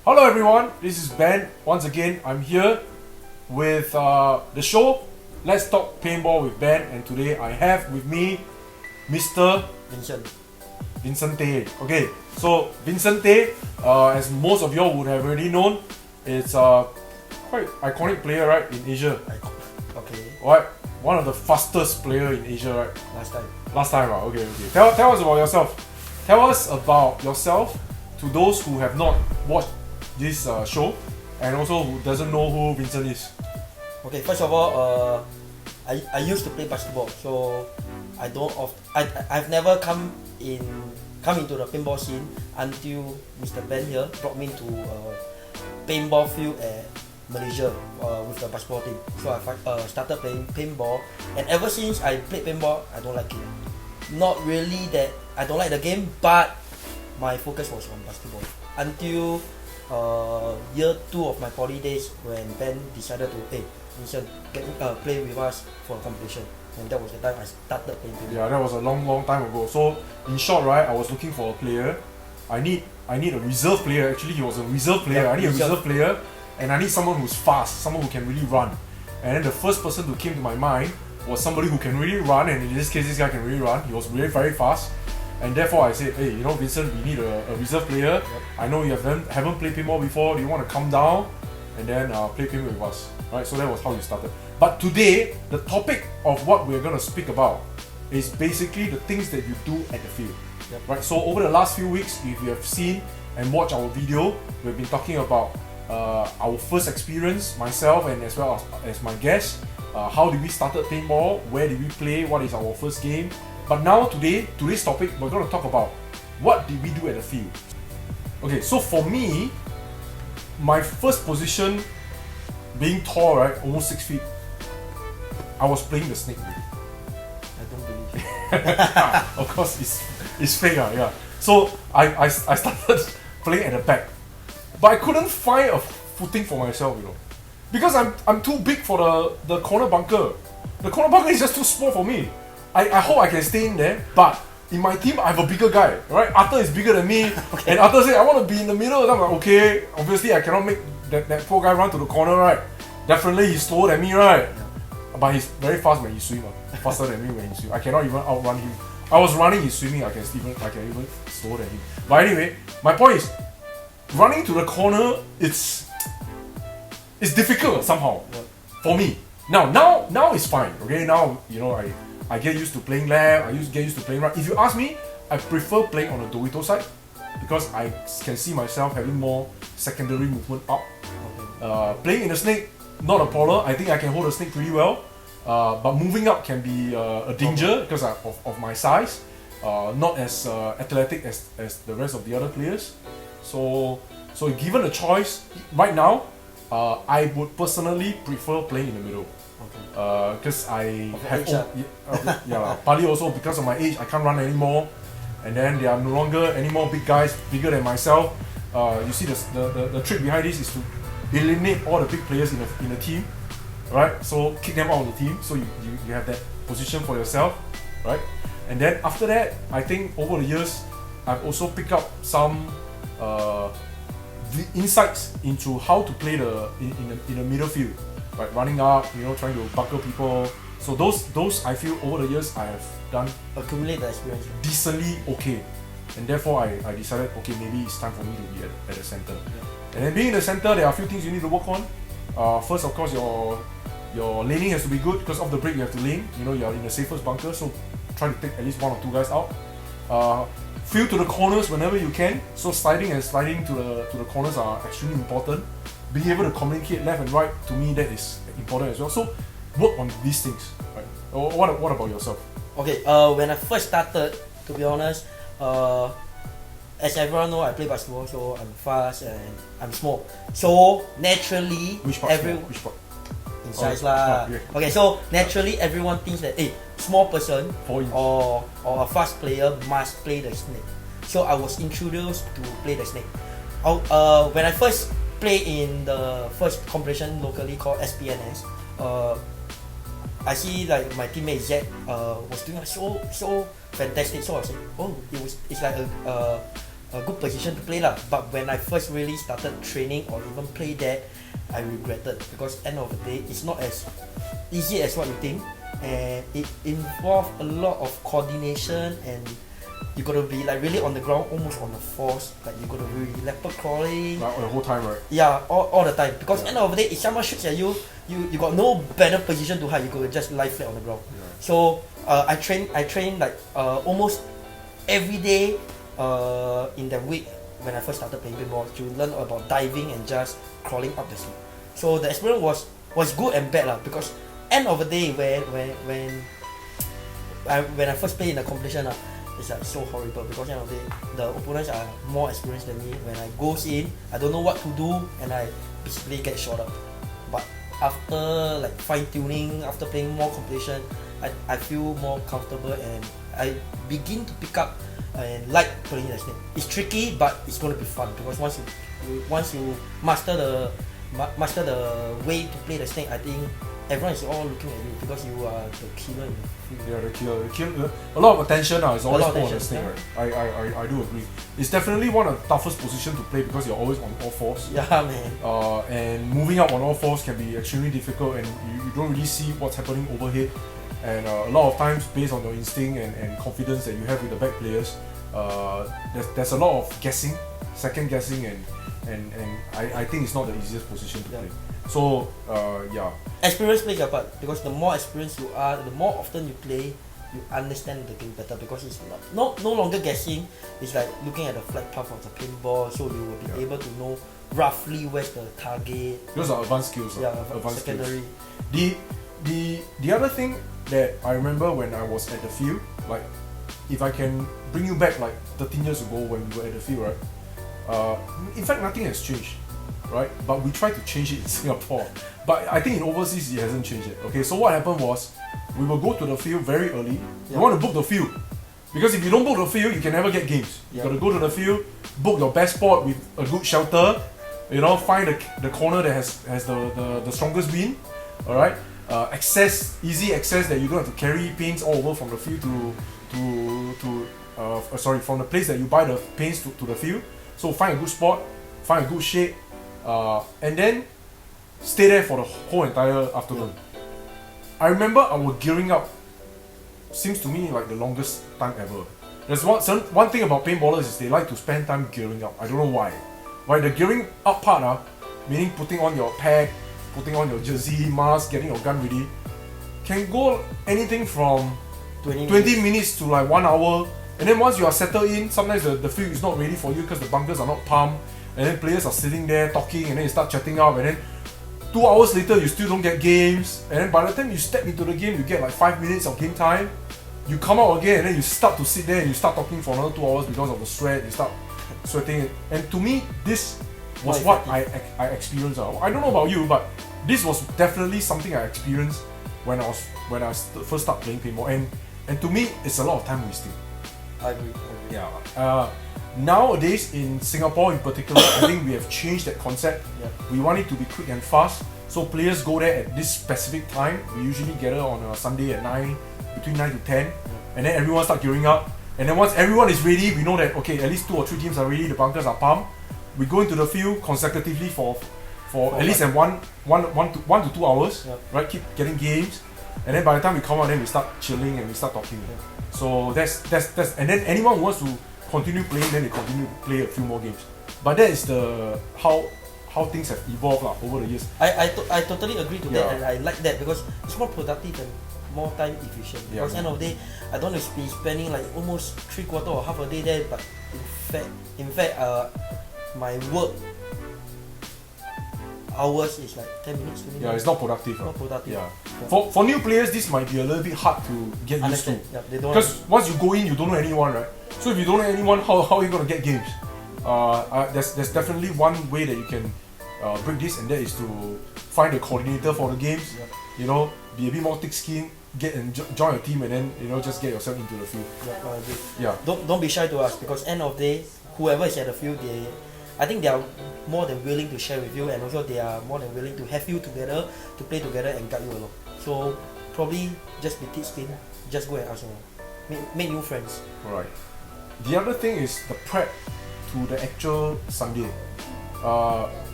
Hello everyone, this is Ben. Once again, I'm here with the show Let's Talk Paintball with Ben, and today I have with me Mr. Vincent Tay. Okay, so Vincent Tay, as most of you all would have already known, is a quite iconic player, right, in Asia. Okay. Right, one of the fastest player in Asia, right? Last time, right? Okay. Tell us about yourself. Tell us about yourself to those who have not watched this show, and also who doesn't know who Vincent is. Okay, first of all, I used to play basketball, so I've never come into the paintball scene until Mr. Ben here brought me to paintball field at Malaysia with the basketball team. So I started playing paintball, and ever since I played paintball, I don't like it. Not really that I don't like the game, but my focus was on basketball until year 2 of my poly days, when Ben decided to, hey, Vincent, play with us for a competition, and that was the time I started playing paintball. Yeah, that was a long time ago. So in short, right, I was looking for a player. I need a reserve player. Actually, he was a reserve player. Yeah, I need a reserve player, and I need someone who's fast, someone who can really run. And then the first person who came to my mind was somebody who can really run, and in this case, this guy can really run. He was really very fast. And therefore I said, hey, Vincent, we need a reserve player. Yep. I know you haven't played paintball before. Do you want to come down and then play paintball with us? Right, so that was how you started. But today, the topic of what we're going to speak about is basically the things that you do at the field. Yep. Right, so over the last few weeks, if you have seen and watched our video, we've been talking about our first experience, myself and as well as my guest. How did we started paintball? Where did we play? What is our first game? But now today's topic, we're going to talk about what did we do at the field. Okay, so for me, my first position, being tall, right, almost 6 feet, I was playing the snake. I don't believe it. Of course, it's fake, yeah. So I started playing at the back, but I couldn't find a footing for myself, because I'm too big for the corner bunker. The corner bunker is just too small for me. I hope I can stay in there, but in my team I have a bigger guy, right? Arthur is bigger than me, okay. And Arthur said I want to be in the middle, and I'm like, okay, obviously I cannot make that poor guy run to the corner, right? Definitely he's slower than me, right? Yeah. But he's very fast when he swims, faster than me when he swims. I cannot even outrun him. I was running, he's swimming, I can even slower than him. But anyway, my point is, running to the corner, it's difficult somehow, for me. Now it's fine, okay? Now, I get used to playing left, I get used to playing right. If you ask me, I prefer playing on the Dorito side because I can see myself having more secondary movement up. Okay. Playing in the snake, not a problem. I think I can hold the snake pretty well. But moving up can be a danger because of my size. Not as athletic as the rest of the other players. So given a choice, right now, I would personally prefer playing in the middle. Because I have partly also because of my age, I can't run anymore, and then there are no longer any more big guys bigger than myself. You see the trick behind this is to eliminate all the big players in the team, right? So kick them out of the team, so you have that position for yourself, right? And then after that, I think over the years I've also picked up some insights into how to play in the middle field. Right, running up, trying to buckle people. So those I feel over the years I have done accumulate the experience decently okay, and therefore I decided, okay, maybe it's time for me to be at the center. Yeah. And then being in the center, there are a few things you need to work on. First, of course, your laning has to be good because off the break you have to lane. You are in the safest bunker, so try to take at least 1 or 2 guys out. Field to the corners whenever you can. So sliding to the corners are extremely important. Being able to communicate left and right, to me, that is important as well. So work on these things. Right? What about yourself? Okay, when I first started, to be honest, as everyone knows, I play basketball, so I'm fast and I'm small. So naturally, which part? In size lah. Yeah. Okay, so naturally everyone thinks that small person or a fast player must play the snake. So I was introduced to play the snake. When I first play in the first competition locally called SPNS, I see like my teammate Z was doing so fantastic. So I said, it's like a good position to play lah. But when I first really started training or even play that, I regretted because end of the day it's not as easy as what you think, and it involves a lot of coordination, and you gotta be like really on the ground, almost on the force. Like you gotta be leopard crawling. Like, the whole time, right? Yeah, all the time. Because end of the day, if someone shoots at you, you got no better position to hide. You could just lie flat on the ground. Yeah. So I train like almost every day in that week when I first started playing paintball to learn about diving and just crawling up the slope. So the experience was good and bad lah. Because end of the day when I first played in the competition lah, it's like so horrible because end of the day the opponents are more experienced than me. When I goes in, I don't know what to do and I basically get shot up. But after like fine tuning, after playing more competition, I feel more comfortable and I begin to pick up and like playing the snake. It's tricky, but it's gonna be fun because once you master the way to play the snake, I think everyone is all looking at you because you are the killer in the field. Yeah, the killer. A lot of attention is always put on the snake, yeah. right? I do agree. It's definitely one of the toughest positions to play because you're always on all fours. Yeah, man. And moving up on all fours can be extremely difficult, and you don't really see what's happening overhead. And a lot of times, based on your instinct and confidence that you have with the back players, there's a lot of guessing, second guessing, and I think it's not the easiest position to play. So yeah. Experience plays a part because the more experienced you are, the more often you play, you understand the game better because it's no longer guessing. It's like looking at the flight path of the paintball, so you will be able to know roughly where's the target. Those are advanced skills. Yeah, advanced secondary. Skills. The other thing that I remember when I was at the field, like if I can bring you back like 13 years ago when we were at the field, right? In fact, nothing has changed, right? But we tried to change it in Singapore. But I think in overseas it hasn't changed yet. Okay, so what happened was we will go to the field very early. You want to book the field because if you don't book the field, you can never get games. You got to go to the field, book your best spot with a good shelter. You know, find the corner that has the strongest wind. All right, easy access that you don't have to carry paints all over from the field from the place that you buy the paints to the field. So find a good spot, find a good shade, and then stay there for the whole entire afternoon. I remember our gearing up seems to me like the longest time ever. There's one thing about paintballers is they like to spend time gearing up. I don't know why. Right, the gearing up part, meaning putting on your pack, putting on your jersey, mask, getting your gun ready, can go anything from 20 minutes to like 1 hour. And then once you are settled in, sometimes the field is not ready for you because the bunkers are not pumped. And then players are sitting there talking, and then you start chatting up, and then 2 hours later you still don't get games. And then by the time you step into the game, you get like 5 minutes of game time. You come out again, and then you start to sit there and you start talking for another 2 hours because of the sweat. You start sweating. And to me, this was what I experienced. I don't know about you, but this was definitely something I experienced when I first started playing paintball. And to me, it's a lot of time wasting. I agree. Yeah. Nowadays in Singapore in particular, I think we have changed that concept. Yeah. We want it to be quick and fast. So players go there at this specific time. We usually gather on a Sunday at 9, between 9 to 10. And then everyone start gearing up. And then once everyone is ready, we know that okay, at least 2 or 3 teams are ready, the bunkers are pumped. We go into the field consecutively for at least 1 to 2 hours. Right? Keep getting games. And then by the time we come out, then we start chilling and we start talking. So that's and then anyone who wants to continue playing, then they continue to play a few more games. But that is how things have evolved over the years. I totally agree to that, and I like that because it's more productive and more time efficient. Because end of the day, I don't want to be spending like almost 3/4 or half a day there. But in fact, my work hours is like 10 minutes, 20 minutes. Yeah, it's not productive. Not productive. Yeah. For new players, this might be a little bit hard to get used to. Yeah, they don't. Because once you go in, you don't know anyone, right? So if you don't know anyone, how are you gonna get games? There's definitely one way that you can break this, and that is to find a coordinator for the games. Yeah. You know, be a bit more thick-skinned, get and join a team, and then just get yourself into the field. Yeah, I agree. Yeah. Don't be shy to ask because end of the day, whoever is at the field, I think they are more than willing to share with you, and also they are more than willing to have you together, to play together and guide you along. So probably just be thick-skinned, just go and ask around. Make new friends. Alright. The other thing is the prep to the actual Sunday.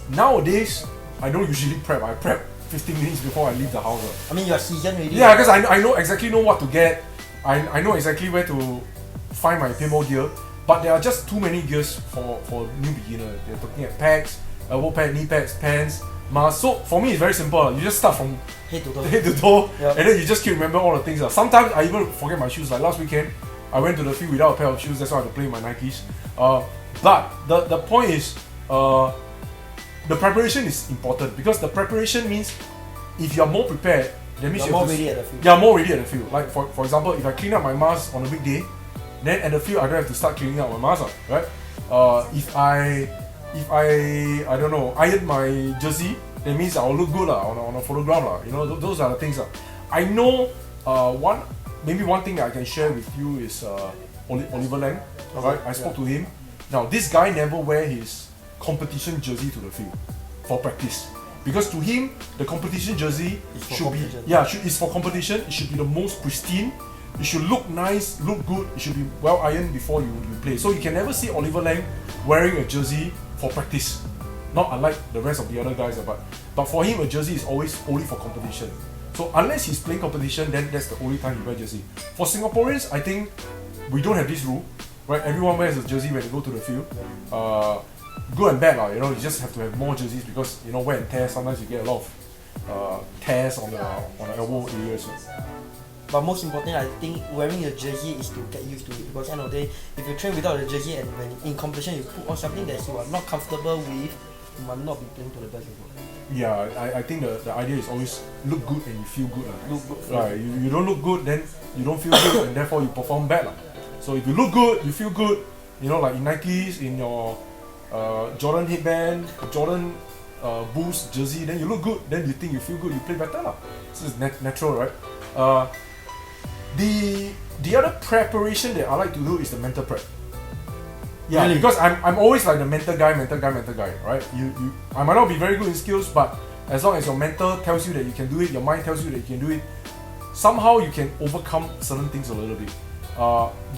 Nowadays, I don't usually prep. I prep 15 minutes before I leave the house. I mean, you're seasoned already. Yeah, because I know what to get. I know exactly where to find my paintball gear. But there are just too many gears for new beginner. They're looking at packs, elbow pad, knee pads, pants, mask. So for me, it's very simple. You just start from Head to toe. head to toe, Yep. and then you just keep remember all the things. Sometimes I even forget my shoes. Like last weekend, I went to the field without a pair of shoes. That's why I had to play my Nikes. But the point is, the preparation is important because the preparation means if you're more prepared, that means You're you have more to, ready at the field. you're more ready at the field. Like for example, if I clean up my mask on a weekday, then at the field I don't have to start cleaning up my mask, right? If I don't know, iron my jersey, that means I'll look good on a photograph. You know, those are the things. I know one thing that I can share with you is Oliver Lang. Right? I spoke to him. Now this guy never wear his competition jersey to the field for practice. Because to him, the competition jersey is for competition. It should be the most pristine. It should look nice, look good. It should be well ironed before you play. So you can never see Oliver Lang wearing a jersey for practice. Not unlike the rest of the other guys, but for him a jersey is always only for competition. So unless he's playing competition, then that's the only time he wears jersey. For Singaporeans, I think we don't have this rule, right? Everyone wears a jersey when they go to the field. Good and bad, you know. You just have to have more jerseys because you know wear and tear. Sometimes you get a lot of tears on the elbow areas. But most important, I think wearing a jersey is to get used to it because end of the day, if you train without a jersey and when in competition you put on something that you are not comfortable with, you might not be playing to the best of it. Yeah, I think the idea is always look good and you feel good. Look good. Right, you don't look good, then you don't feel good and therefore you perform bad. So if you look good, you feel good, you know, like in Nikes, in your Jordan headband, Jordan Boost jersey, then you look good, then you think you feel good, you play better. So it's natural, right? The other preparation that I like to do is the mental prep. Yeah, Really? because I'm always like the mental guy, right? I might not be very good in skills, but as long as your mental tells you that you can do it, your mind tells you that you can do it, somehow you can overcome certain things a little bit.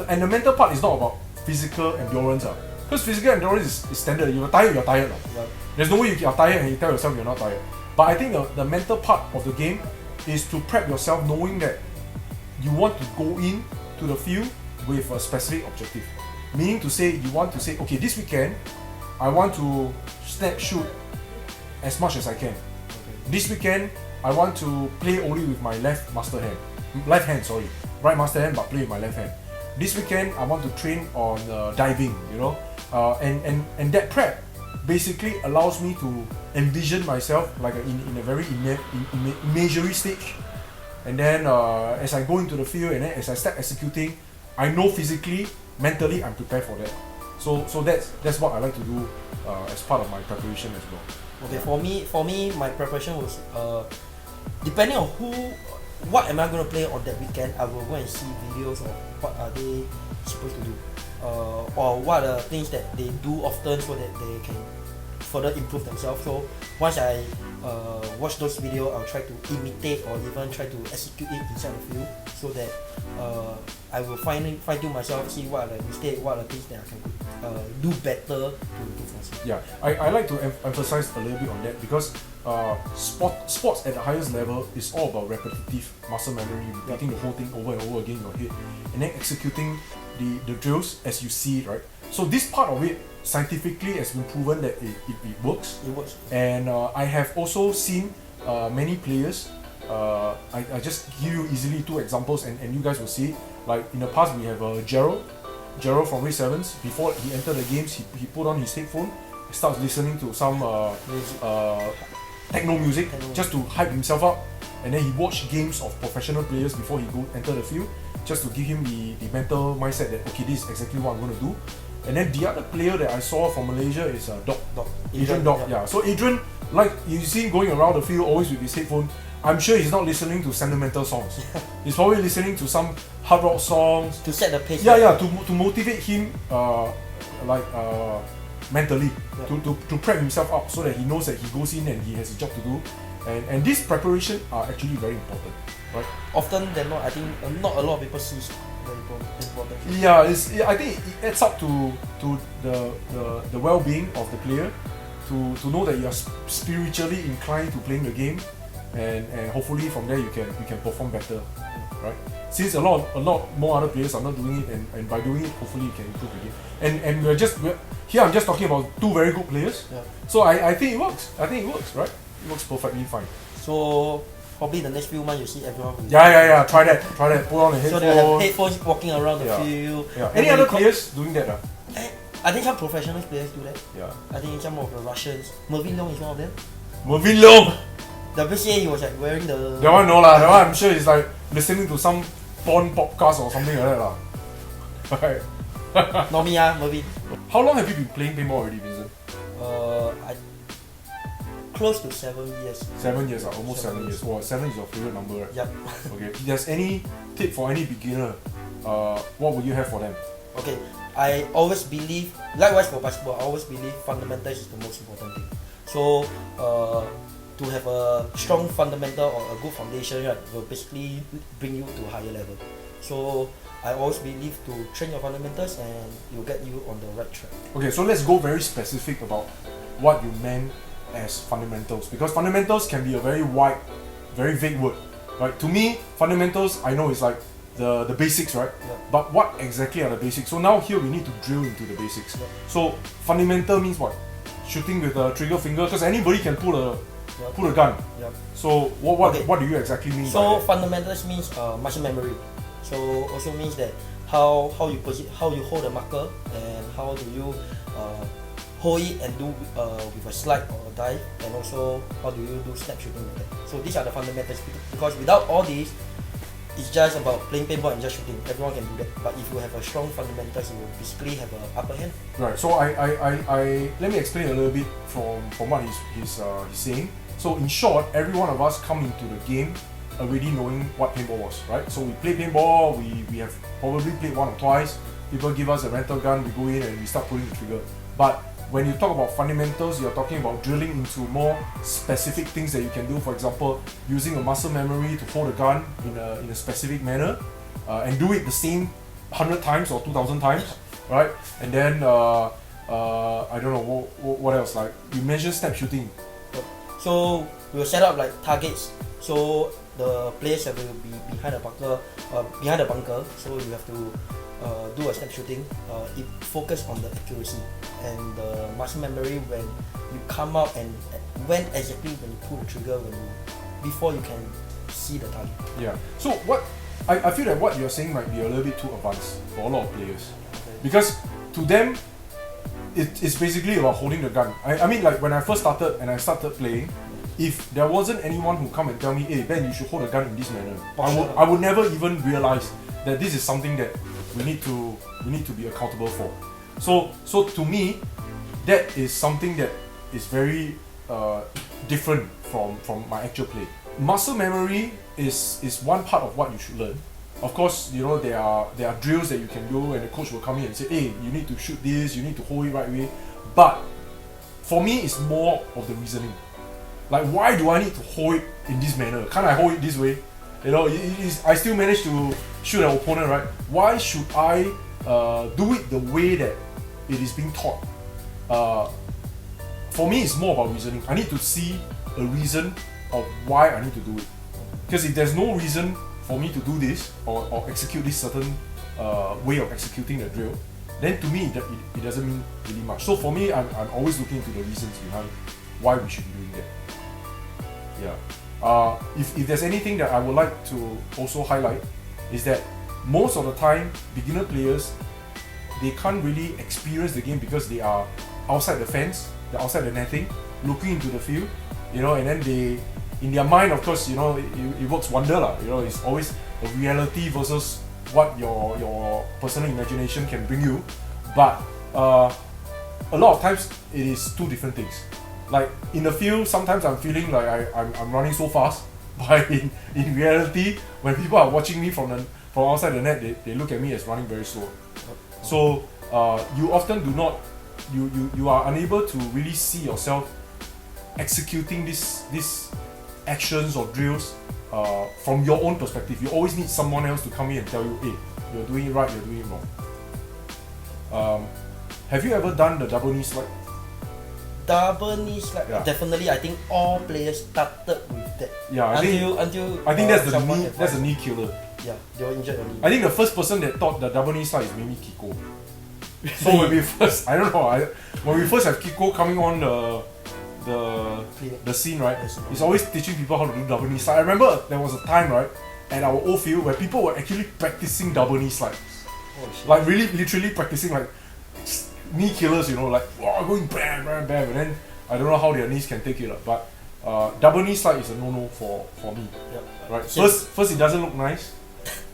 And the mental part is not about physical endurance. Because physical endurance is standard. You're tired, you're tired. Right. There's no way you are tired and you tell yourself you're not tired. But I think the mental part of the game is to prep yourself knowing that you want to go in to the field with a specific objective. Meaning to say, you want to say, okay, this weekend, I want to snap shoot as much as I can. Okay. This weekend, I want to play only with my left hand, right master hand, but play with my left hand. This weekend, I want to train on diving, you know, and that prep basically allows me to envision myself like in a very imagery stage. And then as I go into the field and then as I start executing, I know physically, mentally, I'm prepared for that. So that's what I like to do as part of my preparation as well. Okay, for me, my preparation was depending on what am I going to play on that weekend. I will go and see videos of what are they supposed to do, or what are things that they do often so that they can further improve themselves. So once I watch those videos, I'll try to imitate or even try to execute it inside the field so that I will fine-tune myself, see what are the mistakes, what are the things that I can do better to improve myself. Yeah, I like to emphasize a little bit on that because sports at the highest level is all about repetitive muscle memory, repeating the whole thing over and over again in your head, and then executing the drills as you see it, right? So this part of it scientifically has been proven that it works. It works. And I have also seen many players. I just give you easily two examples, and you guys will see. Like in the past, we have Gerald from Race 7s. Before he entered the games, he put on his headphone, starts listening to some techno music just to hype himself up, and then he watched games of professional players before he enter the field, just to give him the mental mindset that okay, this is exactly what I'm going to do. And then the other player that I saw from Malaysia is Adrian Dog. Yeah. So Adrian, like you see him going around the field always with his headphone. I'm sure he's not listening to sentimental songs. He's probably listening to some hard rock songs To set the pace. to motivate him mentally, to prep himself up so that he knows that he goes in and he has a job to do. And these preparation are actually very important, right? Often than not, I think not a lot of people see important. Yeah, I think it adds up to the well-being of the player, to know that you are spiritually inclined to playing the game, and hopefully from there you can perform better, right? Since a lot more other players are not doing it, and by doing it, hopefully you can improve the game. And here I'm just talking about two very good players. Yeah. So I think it works. I think it works, right? It works perfectly fine. So probably the next few months you see everyone. Yeah. Try that. Put on the So headphones. they have headphones walking around the Yeah. field. Yeah. Any other players doing that? I think some professional players do that. Yeah. I think some of the Russians. Mervin Long is one of them. Mervin Long. WCA he was like wearing the. That one no lah. That one I'm sure is like listening to some porn podcast or something like that lah. Right. Not me Mervin. How long have you been playing paintball already, Vincent? I close to 7 years. 7 years, almost 7 years. Wow, 7 is your favorite number, right? Yep. Okay. If there's any tip for any beginner, what would you have for them? Okay. I always believe, likewise for basketball, I always believe fundamentals is the most important thing. So to have a strong fundamental or a good foundation, right, will basically bring you to a higher level. So I always believe to train your fundamentals and it will get you on the right track. Okay, so let's go very specific about what you meant as fundamentals, because fundamentals can be a very wide, very vague word, right? To me, fundamentals, I know it's like the basics, right? Yeah. But what exactly are the basics? So now here we need to drill into the basics. Yeah. So fundamental means what? Shooting with a trigger finger, because anybody can pull a gun. Yep. So what Okay. what do you exactly mean So by that? fundamentals means muscle memory. So also means that how you hold the marker, and how do you hold it and do with a slide or a dive, and also how do you do snap shooting with that. So these are the fundamentals, because without all these, it's just about playing paintball and just shooting. Everyone can do that. But if you have a strong fundamentals, you will basically have an upper hand. Right. So I let me explain a little bit from what he's saying. So in short, every one of us come into the game already knowing what paintball was, right? So we play paintball, we have probably played one or twice. People give us a rental gun, we go in and we start pulling the trigger. But when you talk about fundamentals, you're talking about drilling into more specific things that you can do. For example, using a muscle memory to hold a gun in a specific manner, and do it the same 100 times or 2,000 times, right? And then I don't know what else. Like you mentioned snap shooting. So we will set up like targets. So the players have to be behind the bunker. So you have to do a snap shooting. It focus on the accuracy and the muscle memory when you come out, and when exactly when you pull the trigger, before you can see the target. Yeah. So what I feel that what you're saying might be a little bit too advanced for a lot of players, because to them it's basically about holding the gun. I mean, like when I first started and I started playing, if there wasn't anyone who come and tell me, hey Ben, you should hold a gun in this manner, I would never even realize that this is something that we need to be accountable for. So to me, that is something that is very different from my actual play. Muscle memory is one part of what you should learn. Of course, you know, there are drills that you can do, and the coach will come in and say, hey, you need to shoot this, you need to hold it right way. But for me, it's more of the reasoning. Like, why do I need to hold it in this manner? Can't I hold it this way? You know, I still manage to shoot an opponent, right? Why should I do it the way that it is being taught? For me, it's more about reasoning. I need to see a reason of why I need to do it. Because if there's no reason for me to do this or execute this certain way of executing the drill, then to me it doesn't mean really much. So for me, I'm always looking into the reasons behind why we should be doing that. Yeah. If there's anything that I would like to also highlight, is that most of the time beginner players, they can't really experience the game because they are outside the fence, they're outside the netting, looking into the field, you know, and then they, in their mind, of course, you know, it works wonder lah. You know, it's always a reality versus what your personal imagination can bring you. But a lot of times it is two different things. Like in the field, sometimes I'm feeling like I'm running so fast, but in reality, when people are watching me from outside the net, they look at me as running very slow. So you often do not, you are unable to really see yourself executing this actions or drills from your own perspective. You always need someone else to come in and tell you, hey, you're doing it right, you're doing it wrong. Have you ever done the double knee slide? Double knee slide. Yeah. Definitely, I think all players started with that. Yeah, I think that's the someone knee. advised. That's the knee killer. Yeah, they were injured only. I think the first person that taught the double knee slide is maybe Kiko. So when we first, I don't know, when we first have Kiko coming on the scene, right? He's always teaching people how to do double knee slide. I remember there was a time, right, at our old field where people were actually practicing double knee slides. Oh, shit. Like really, literally practicing like knee killers, you know, like wow, going bam, bam, bam, and then I don't know how their knees can take it up, but double knee slide is a no-no for me. Yeah. Right. First, it doesn't look nice.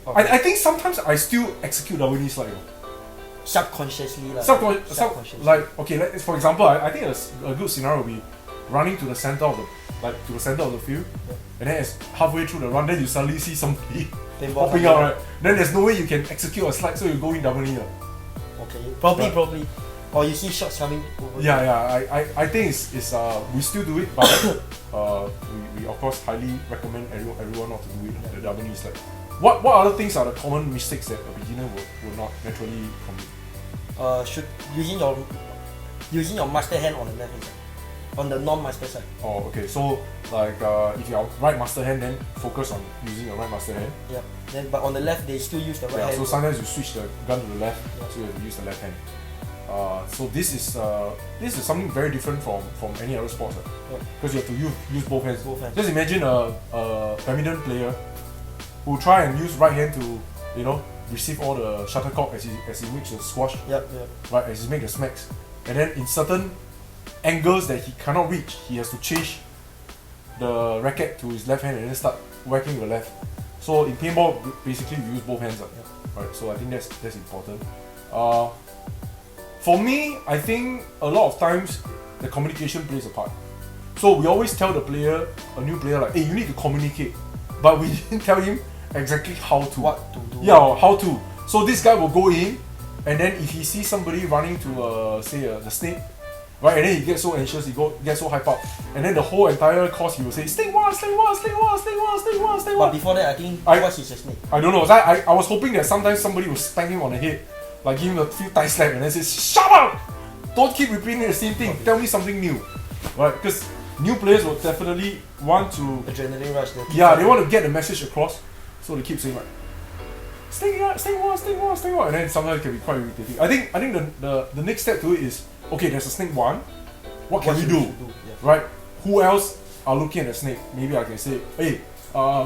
Okay. I think sometimes I still execute double knee slide. You know. Subconsciously, Like okay, for example, I think a good scenario would be running to the center of the field, and then as halfway through the run, then you suddenly see somebody popping out, right? Then there's no way you can execute a slide, so you go in double knee. Okay, probably. Or you see shots coming over. Yeah. I think it's we still do it, but we of course highly recommend everyone not to do it. The double knee slide. What other things are the common mistakes that a beginner will not naturally commit? Should using your master hand on the left hand side, on the non-master side. Oh, okay. So like if you're right master hand, then focus on using your right master hand. Yeah. Then but on the left they still use the right hand. So sometimes you switch the gun to the left, so you have to use the left hand. So this is something very different from any other sports, because you have to use both hands. Just imagine a badminton player who try and use right hand to receive all the shuttlecock as he makes the squash. Right, as he makes the smacks, and then in certain angles that he cannot reach, he has to change the racket to his left hand and then start whacking the left. So in paintball, basically you use both hands. Right, so I think that's important. For me, I think a lot of times the communication plays a part. So we always tell a new player like, hey, you need to communicate, but we didn't tell him exactly how to. What to do. Yeah, how to. So this guy will go in, and then if he sees somebody running to say the snake, right, and then he gets so anxious, gets so hyped up, and then the whole entire course he will say snake one, snake one, snake one, snake one, snake one, snake one. But before that, I think what is a snake? I don't know. I was hoping that sometimes somebody will spank him on the head, like give him a few thigh slap, and then say shut up! Don't keep repeating the same thing. Tell me something new, right? Because new players will definitely want to adrenaline rush. They want to get the message across, so they keep saying like snake one, snake one, snake one, snake one, and then sometimes it can be quite irritating. I think the next step to it is, okay, there's a snake one. What can we do? Right? Who else are looking at the snake? Maybe I can say, hey,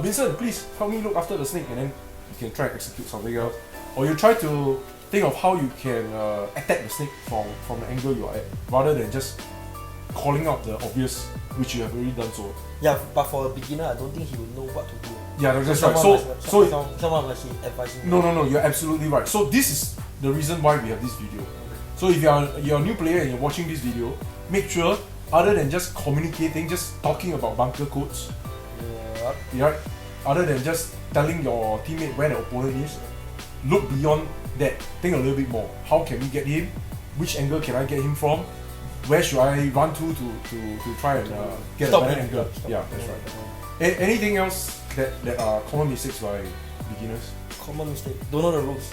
Vincent, please help me look after the snake, and then you can try and execute something else. Or you try to think of how you can attack the snake from the angle you are at, rather than just calling out the obvious, which you have already done so. Yeah, but for a beginner, I don't think he would know what to do. Yeah, that's right. Someone must be advising him. No, you're absolutely right. So this is the reason why we have this video. So if you're a new player and you're watching this video, make sure, other than just communicating, just talking about bunker codes, right? Other than just telling your teammate where the opponent is, look beyond that. Think a little bit more. How can we get him? Which angle can I get him from? Where should I run to try and get a better angle? Yeah, that's right. Anything else that are common mistakes by beginners? Common mistake. Don't know the rules.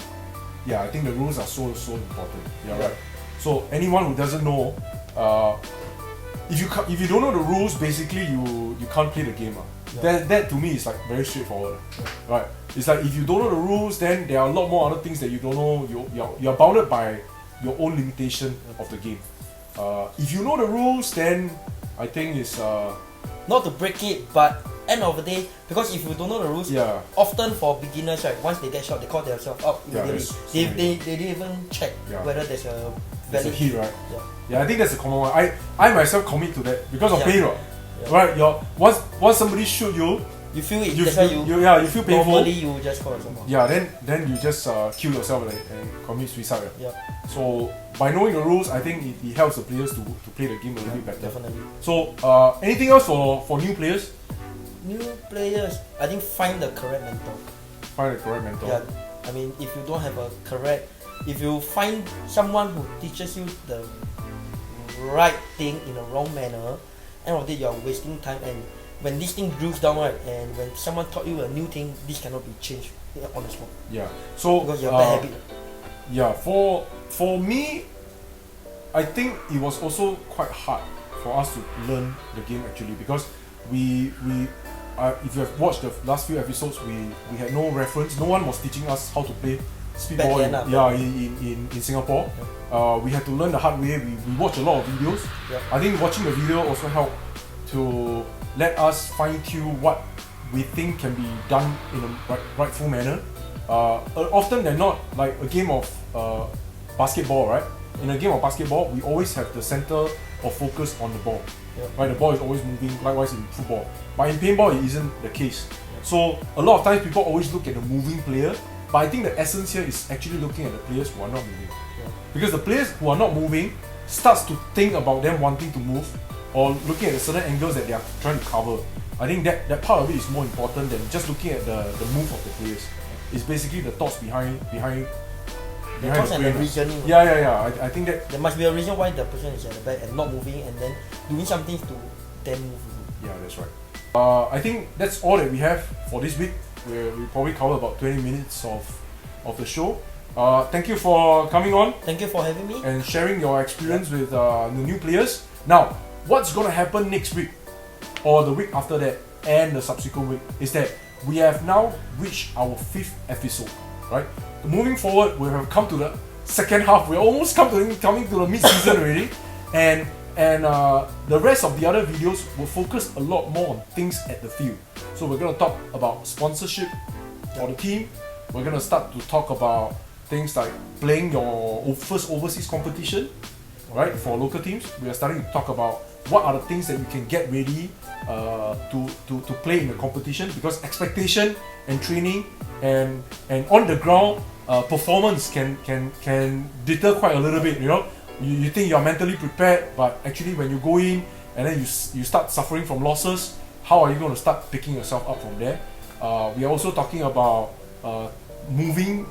Yeah, I think the rules are so important. Yeah, right. So anyone who doesn't know, if you don't know the rules, basically you can't play the game. That to me is like very straightforward. Right? It's like if you don't know the rules, then there are a lot more other things that you don't know. You're bounded by your own limitation of the game. If you know the rules, then I think it's not to break it, but end of the day, because if you don't know the rules, often for beginners, right, once they get shot, they call themselves up immediately. They didn't even check whether there's a valid hit, right? Yeah, I think that's a common one. I myself commit to that because of pain, right? Once somebody shoot you, you feel it. You feel painful. Normally, you just call yourself. Yeah, then you just kill yourself and commit suicide. So by knowing the rules, I think it helps the players to play the game a little bit better. Definitely. So anything else for new players? New players, I think find the correct mentor. Find the correct mentor. Yeah, I mean, if you don't have a correct, if you find someone who teaches you the right thing in a wrong manner, end of the day you are wasting time. And when this thing drills down, right, and when someone taught you a new thing, this cannot be changed on the spot. Yeah. So Because you have bad habit. yeah, for me, I think it was also quite hard for us to learn the game actually, because we if you have watched the last few episodes, we had no reference. No one was teaching us how to play speedball in Singapore. We had to learn the hard way. We watched a lot of videos. I think watching the video also helped to let us fine tune what we think can be done in a rightful manner. Often than not, like a game of basketball, right? In a game of basketball, we always have the center of focus on the ball. Right, the ball is always moving. Likewise in football, but in paintball it isn't the case. So a lot of times people always look at the moving player, but I think the essence here is actually looking at the players who are not moving. Because the players who are not moving starts to think about them wanting to move or looking at the certain angles that they are trying to cover. I think that part of it is more important than just looking at the move of the players. It's basically the thoughts behind the thoughts and the reasoning. Yeah. I think that there must be a reason why the person is at the back and not moving, and then doing something to then move. Yeah, that's right. I think that's all that we have for this week. We probably covered about 20 minutes of the show. Thank you for coming on. Thank you for having me. And sharing your experience with the new players. Now, what's going to happen next week or the week after that and the subsequent week is that we have now reached our 5th episode, right? Moving forward, we have come to the second half. We're almost coming to the mid-season already, and the rest of the other videos will focus a lot more on things at the field. So we're going to talk about sponsorship for the team. We're going to start to talk about things like playing your first overseas competition, right? For local teams, we are starting to talk about what are the things that you can get ready to play in the competition, because expectation and training and on the ground performance can deter quite a little bit. You know, you think you're mentally prepared, but actually when you go in and then you start suffering from losses, how are you going to start picking yourself up from there? We are also talking about moving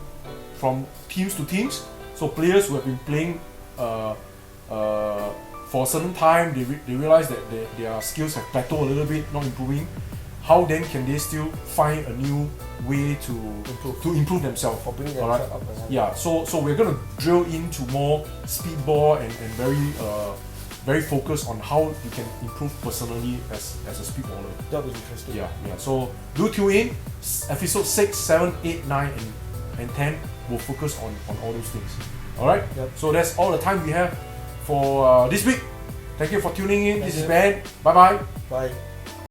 from teams to teams. So players who have been playing for a certain time, they realize that their skills have plateaued a little bit, not improving. How then can they still find a new way to improve themselves? For bringing themselves up. Yeah, so we're going to drill into more speedball and very focused on how you can improve personally as a speedballer. That'll be interesting. Yeah. So do tune in. Episode 6, 7, 8, 9 and 10 will focus on all those things. Alright? Yep. So that's all the time we have for this week. Thank you for tuning in. This is Ben. Bye-bye. Bye.